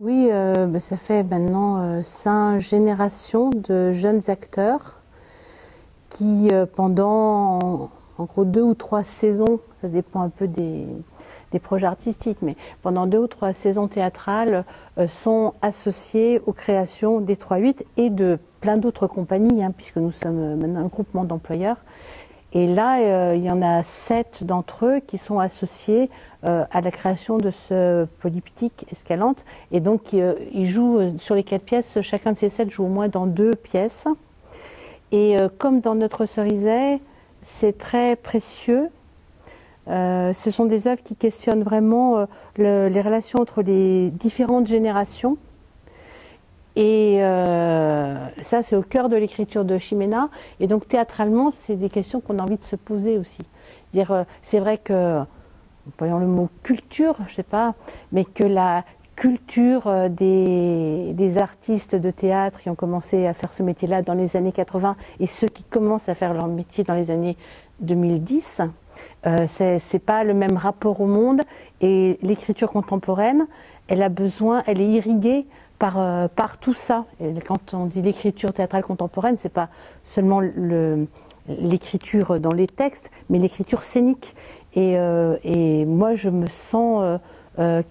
Oui, ça fait maintenant 5 générations de jeunes acteurs qui, pendant en gros 2 ou 3 saisons, ça dépend un peu des projets artistiques, mais pendant 2 ou 3 saisons théâtrales, sont associés aux créations des 3-8 et de plein d'autres compagnies, puisque nous sommes maintenant un groupement d'employeurs. Et là, il y en a 7 d'entre eux qui sont associés à la création de ce polyptyque Escalante. Et donc, ils jouent sur les 4 pièces, chacun de ces 7 joue au moins dans 2 pièces. Et comme dans notre Cerizay, c'est très précieux. Ce sont des œuvres qui questionnent vraiment les relations entre les différentes générations. Et ça, c'est au cœur de l'écriture de Gimena. Et donc, théâtralement, c'est des questions qu'on a envie de se poser aussi. C'est vrai que, voyons le mot culture, je sais pas, mais que la culture des artistes de théâtre qui ont commencé à faire ce métier-là dans les années 80 et ceux qui commencent à faire leur métier dans les années 2010, c'est pas le même rapport au monde. Et l'écriture contemporaine, elle est irriguée par tout ça. Et quand on dit l'écriture théâtrale contemporaine, c'est pas seulement l'écriture dans les textes, mais l'écriture scénique. Et moi, je me sens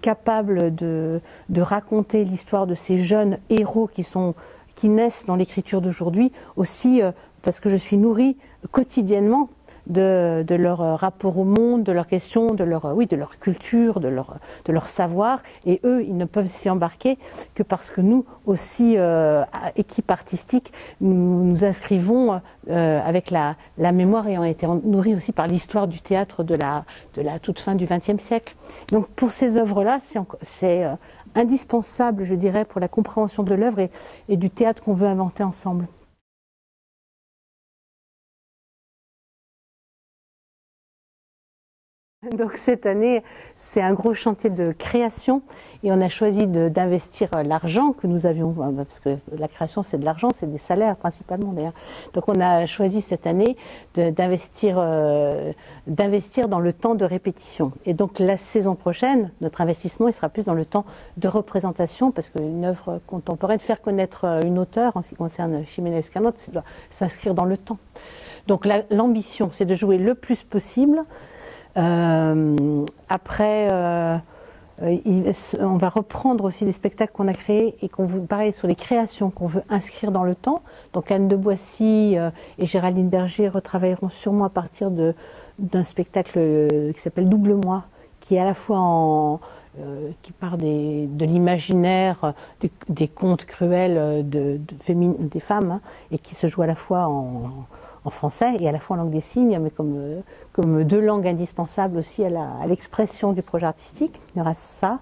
capable de raconter l'histoire de ces jeunes héros qui naissent dans l'écriture d'aujourd'hui, aussi parce que je suis nourrie quotidiennement de leur rapport au monde, de leurs questions, de leur culture, de leur savoir. Et eux, ils ne peuvent s'y embarquer que parce que nous, aussi, équipe artistique, nous inscrivons avec la mémoire ayant été nourrie aussi par l'histoire du théâtre de la toute fin du XXe siècle. Donc pour ces œuvres-là, c'est indispensable, je dirais, pour la compréhension de l'œuvre et du théâtre qu'on veut inventer ensemble. Donc cette année, c'est un gros chantier de création et on a choisi d'investir l'argent que nous avions, parce que la création c'est de l'argent, c'est des salaires principalement d'ailleurs. Donc on a choisi cette année d'investir dans le temps de répétition. Et donc la saison prochaine, notre investissement il sera plus dans le temps de représentation, parce qu'une œuvre contemporaine, faire connaître une auteure en ce qui concerne Gimena Escalante, ça doit s'inscrire dans le temps. Donc l'ambition c'est de jouer le plus possible. Après, on va reprendre aussi des spectacles qu'on a créés et pareil, sur les créations qu'on veut inscrire dans le temps. Donc Anne de Boissy et Géraldine Berger retravailleront sûrement à partir d'un spectacle qui s'appelle Double Moi, qui est à la fois qui part de l'imaginaire, des contes cruels des femmes, et qui se joue à la fois en français et à la fois en langue des signes, mais comme 2 langues indispensables aussi à l'expression du projet artistique. Il y aura ça.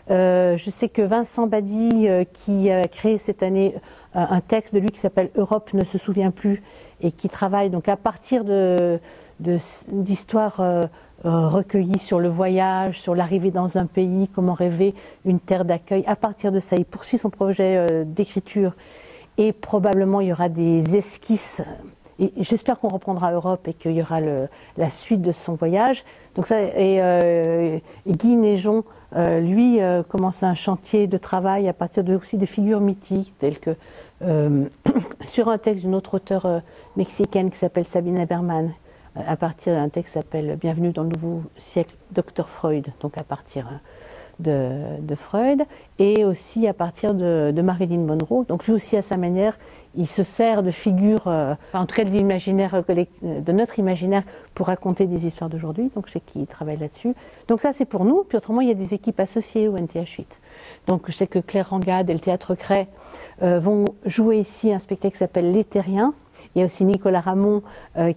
Je sais que Vincent Badi, qui a créé cette année un texte de lui qui s'appelle « Europe ne se souvient plus » et qui travaille donc à partir d'histoires recueillies sur le voyage, sur l'arrivée dans un pays, comment rêver une terre d'accueil. À partir de ça, il poursuit son projet d'écriture et probablement il y aura des esquisses. Et j'espère qu'on reprendra Europe et qu'il y aura la suite de son voyage. Donc ça, et Guy Neigeon, lui, commence un chantier de travail à partir aussi de figures mythiques, telles que sur un texte d'une autre auteure mexicaine qui s'appelle Sabina Berman, à partir d'un texte qui s'appelle Bienvenue dans le nouveau siècle, Dr Freud, donc à partir de Freud, et aussi à partir de Marilyn Monroe. Donc lui aussi, à sa manière, il se sert de figures, en tout cas de l'imaginaire, de notre imaginaire, pour raconter des histoires d'aujourd'hui. Donc je sais qu'il travaille là-dessus. Donc ça, c'est pour nous. Puis autrement, il y a des équipes associées au NTH8. Donc je sais que Claire Rangade et le Théâtre Cray vont jouer ici un spectacle qui s'appelle Les Terriens. Il y a aussi Nicolas Ramon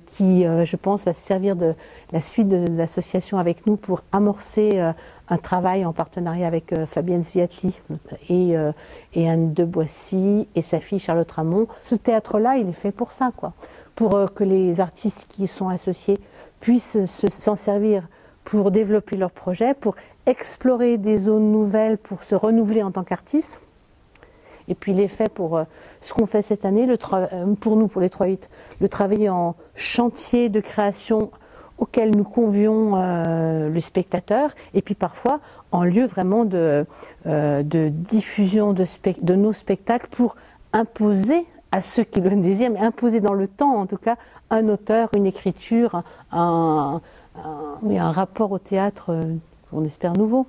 qui, je pense, va se servir de la suite de l'association avec nous pour amorcer un travail en partenariat avec Fabienne Sviatli et Anne de Boissy et sa fille Charlotte Ramon. Ce théâtre-là, il est fait pour ça, quoi. Pour que les artistes qui y sont associés puissent s'en servir pour développer leurs projets, pour explorer des zones nouvelles, pour se renouveler en tant qu'artistes. Et puis l'effet pour ce qu'on fait cette année, pour nous, pour les 3-8, le travail en chantier de création auquel nous convions le spectateur, et puis parfois en lieu vraiment de diffusion de nos spectacles pour imposer à ceux qui le désirent, mais imposer dans le temps en tout cas, un auteur, une écriture, un rapport au théâtre qu'on espère nouveau.